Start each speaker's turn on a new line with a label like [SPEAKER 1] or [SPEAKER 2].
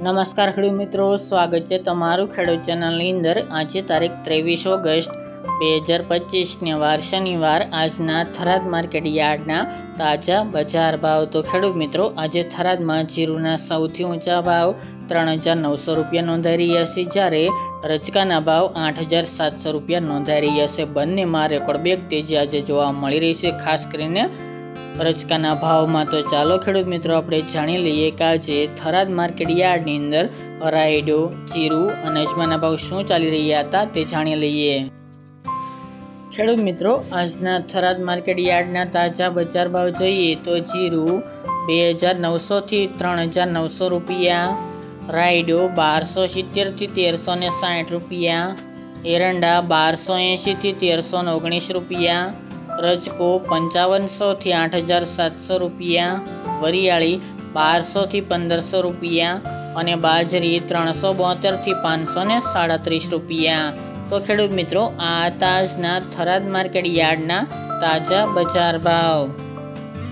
[SPEAKER 1] નમસ્કાર ખેડૂત મિત્રો, સ્વાગત છે તમારું ખેડૂત ચેનલની અંદર। આજે તારીખ 23 ઓગસ્ટ 2025 વાર શનિવાર આજના થરાદ માર્કેટ યાર્ડના તાજા બજાર ભાવ। તો ખેડૂત મિત્રો, આજે થરાદમાં જીરુના સૌથી ઊંચા ભાવ 3,900 રૂપિયા નોંધાઈ રહ્યા છે, જ્યારે રચકાના ભાવ 8,700 રૂપિયા નોંધાઈ રહ્યા છે। બંનેમાં રેકોર્ડ બ્રેક તેજી આજે જોવા મળી રહી છે, ખાસ કરીને રચકાના ભાવમાં। તો ચાલો ખેડૂત મિત્રો આપણે જાણી લઈએ કે આજે થરાદ માર્કેટ યાર્ડની અંદર રાયડો, જીરું અને અજમાના ભાવ શું ચાલી રહ્યા હતા તે જાણી લઈએ। ખેડૂત મિત્રો, આજના થરાદ માર્કેટ યાર્ડના તાજા બજાર ભાવ જોઈએ તો જીરું 2,900 થી 3,900 રૂપિયા, રાયડો 1,270 થી 1,360 રૂપિયા, એરંડા 1,280 થી 1,319 રૂપિયા, રજકો 5,500 થી 8,700 રૂપિયા, વરિયાળી 1,200 થી 1,500 રૂપિયા અને બાજરી 372 થી 537 રૂપિયા। તો ખેડૂત મિત્રો, આ આજના થરાદ માર્કેટ યાર્ડના તાજા બજાર ભાવ।